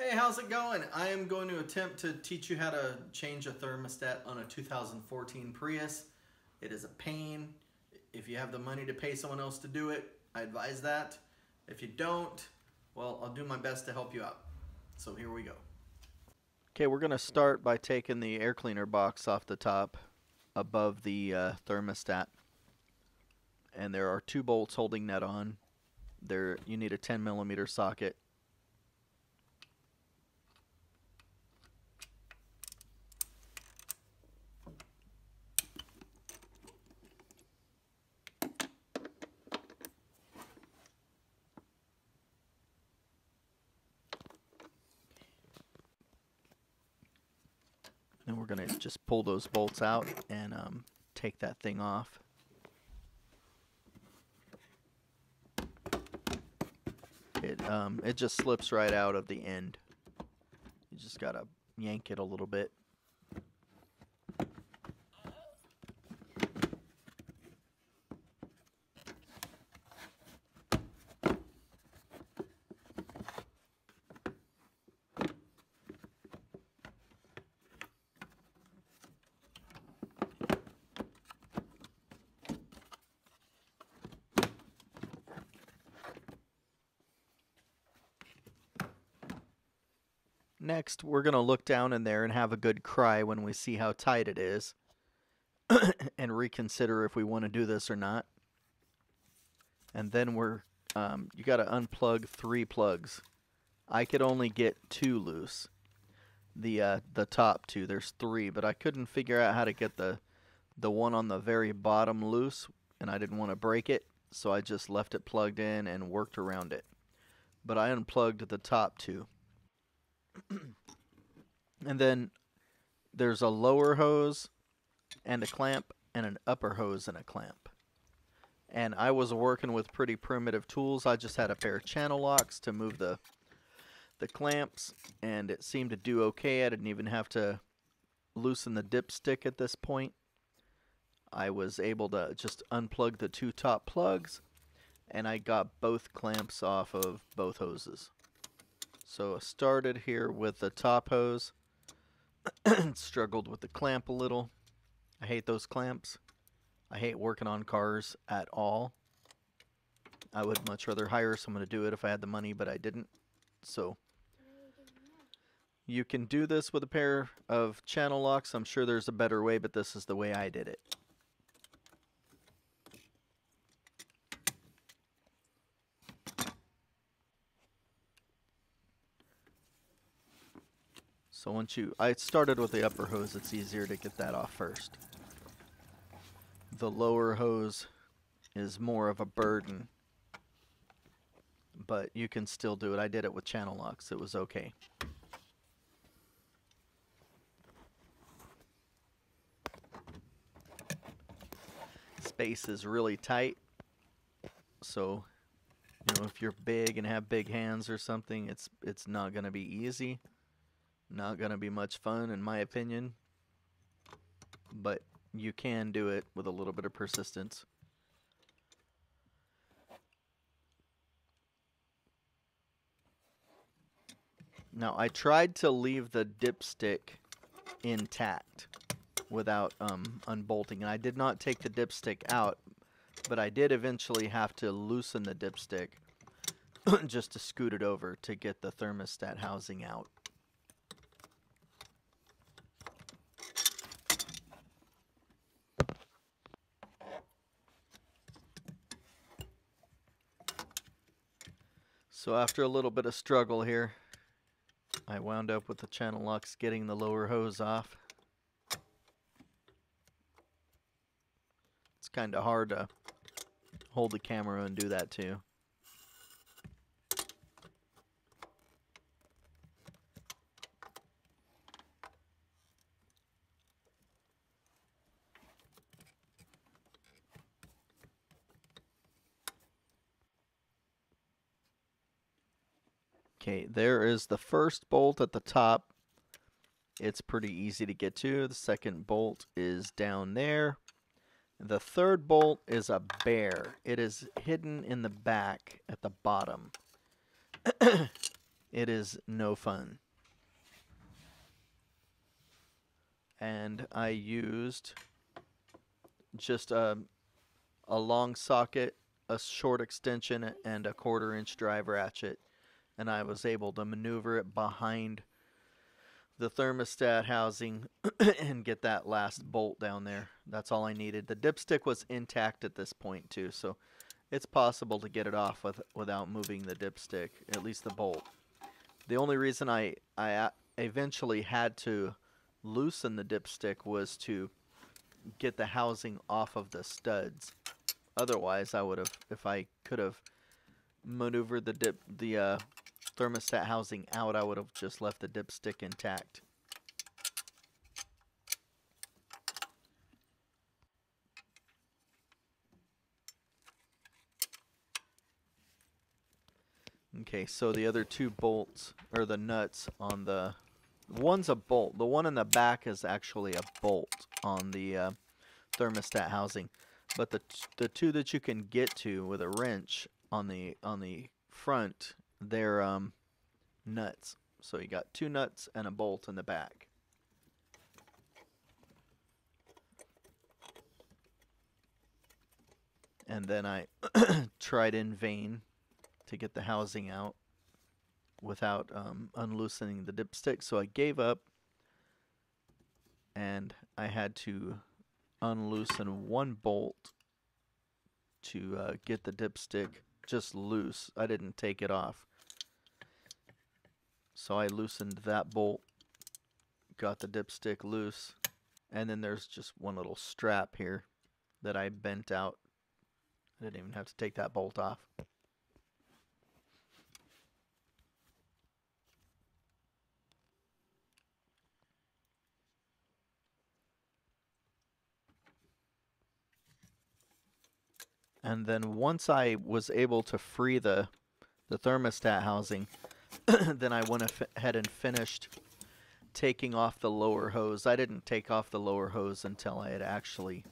Hey, how's it going? I am going to attempt to teach you how to change a thermostat on a 2014 Prius. It is a pain. If you have the money to pay someone else to do it, I advise that. If you don't, well, I'll do my best to help you out. So here we go. Okay, we're going to start by taking the air cleaner box off the top above the thermostat. And there are two bolts holding that on. You need a 10mm socket. And we're going to just pull those bolts out and take that thing off. It just slips right out of the end. You just got to yank it a little bit. Next, we're going to look down in there and have a good cry when we see how tight it is and reconsider if we want to do this or not. And then you got to unplug 3 plugs. I could only get 2 loose. The top 2, there's 3, but I couldn't figure out how to get the one on the very bottom loose, and I didn't want to break it, so I just left it plugged in and worked around it. But I unplugged the top 2. And then there's a lower hose and a clamp and an upper hose and a clamp. And I was working with pretty primitive tools. I just had a pair of channel locks to move the clamps, and it seemed to do okay. I didn't even have to loosen the dipstick at this point. I was able to just unplug the 2 top plugs, and I got both clamps off of both hoses. So I started here with the top hose. Struggled with the clamp a little. I hate those clamps. I hate working on cars at all. I would much rather hire someone to do it if I had the money, but I didn't. So you can do this with a pair of channel locks. I'm sure there's a better way, but this is the way I did it. So I started with the upper hose. It's easier to get that off first. The lower hose is more of a burden, but you can still do it. I did it with channel locks. It was okay. Space is really tight, so if you're big and have big hands or something, it's not going to be easy. Not going to be much fun, in my opinion, but you can do it with a little bit of persistence. Now, I tried to leave the dipstick intact without unbolting, and I did not take the dipstick out, but I did eventually have to loosen the dipstick just to scoot it over to get the thermostat housing out. So after a little bit of struggle here, I wound up with the channel locks getting the lower hose off. It's kind of hard to hold the camera and do that too. Okay, there is the first bolt at the top. It's pretty easy to get to. The second bolt is down there. The third bolt is a bear. It is hidden in the back at the bottom. it is no fun. And I used just a long socket, a short extension, and a 1/4 inch drive ratchet, and I was able to maneuver it behind the thermostat housing and get that last bolt down there. That's all I needed. The dipstick was intact at this point too, so it's possible to get it off without moving the dipstick, at least the bolt. The only reason I eventually had to loosen the dipstick was to get the housing off of the studs. Otherwise, I would have, if I could have maneuvered the thermostat housing out, I would have just left the dipstick intact. Okay, so the other two bolts, or the nuts on the, one's a bolt. The one in the back is actually a bolt on the thermostat housing. But the two that you can get to with a wrench on the front, they're nuts. So you got two nuts and a bolt in the back. And then I tried in vain to get the housing out without unloosening the dipstick, so I gave up, and I had to unloosen one bolt to get the dipstick just loose. I didn't take it off. So I loosened that bolt, got the dipstick loose, and then there's just one little strap here that I bent out. I didn't even have to take that bolt off. And then once I was able to free the thermostat housing, then I went ahead and finished taking off the lower hose. I didn't take off the lower hose until I had actually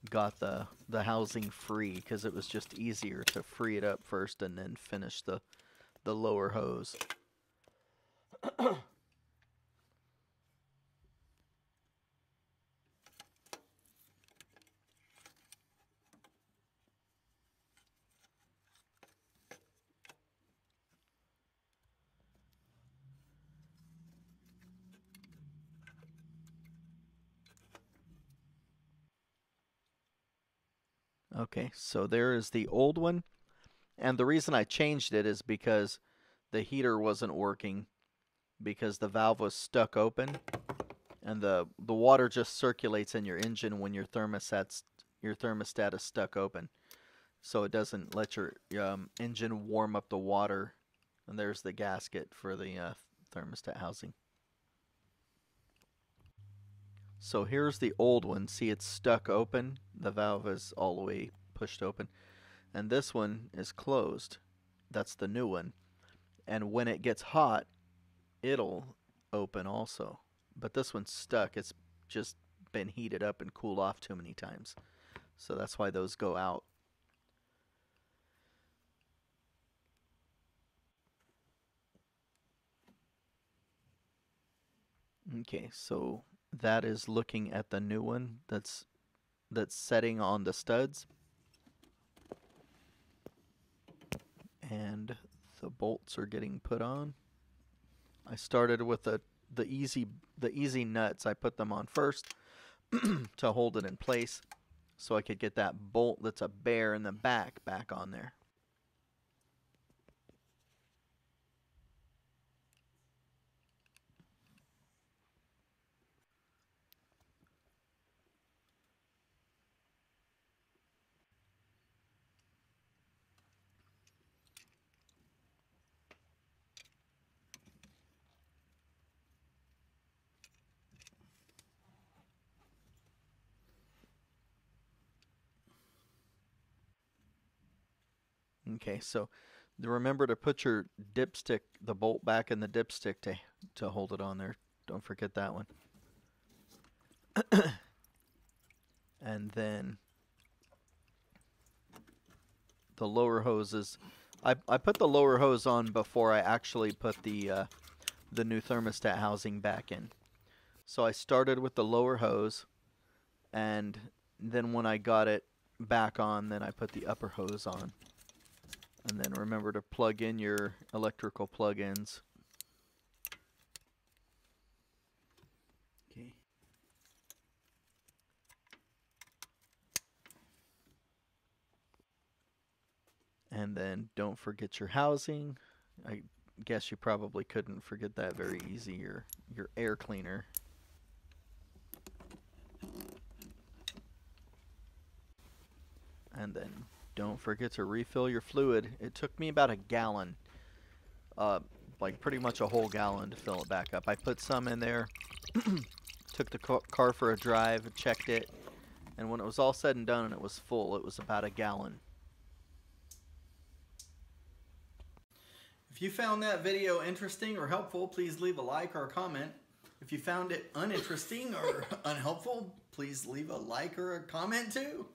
got the housing free, because it was just easier to free it up first and then finish the lower hose. Okay, so there is the old one, and the reason I changed it is because the heater wasn't working, because the valve was stuck open, and the water just circulates in your engine when your thermostat is stuck open, so it doesn't let your engine warm up the water. And there's the gasket for the thermostat housing. So here's the old one. See, it's stuck open. The valve is all the way pushed open. And this one is closed. That's the new one. And when it gets hot, it'll open also. But this one's stuck. It's just been heated up and cooled off too many times. So that's why those go out. Okay, so that is looking at the new one that's setting on the studs. And the bolts are getting put on. I started with the easy nuts. I put them on first to hold it in place, so I could get that bolt that's a bear in the back on there. Okay, so remember to put your dipstick, the bolt back in the dipstick to hold it on there. Don't forget that one. And then the lower hoses I put the lower hose on before I actually put the new thermostat housing back in. So I started with the lower hose, and then when I got it back on, then I put the upper hose on. And then remember to plug in your electrical plug-ins. Okay. And then don't forget your housing. I guess you probably couldn't forget that very easy, your air cleaner. And then don't forget to refill your fluid. It took me about a gallon, like pretty much a whole gallon to fill it back up. I put some in there, took the car for a drive, checked it, and when it was all said and done and it was full, it was about a gallon. If you found that video interesting or helpful, please leave a like or a comment. If you found it uninteresting or unhelpful, please leave a like or a comment too.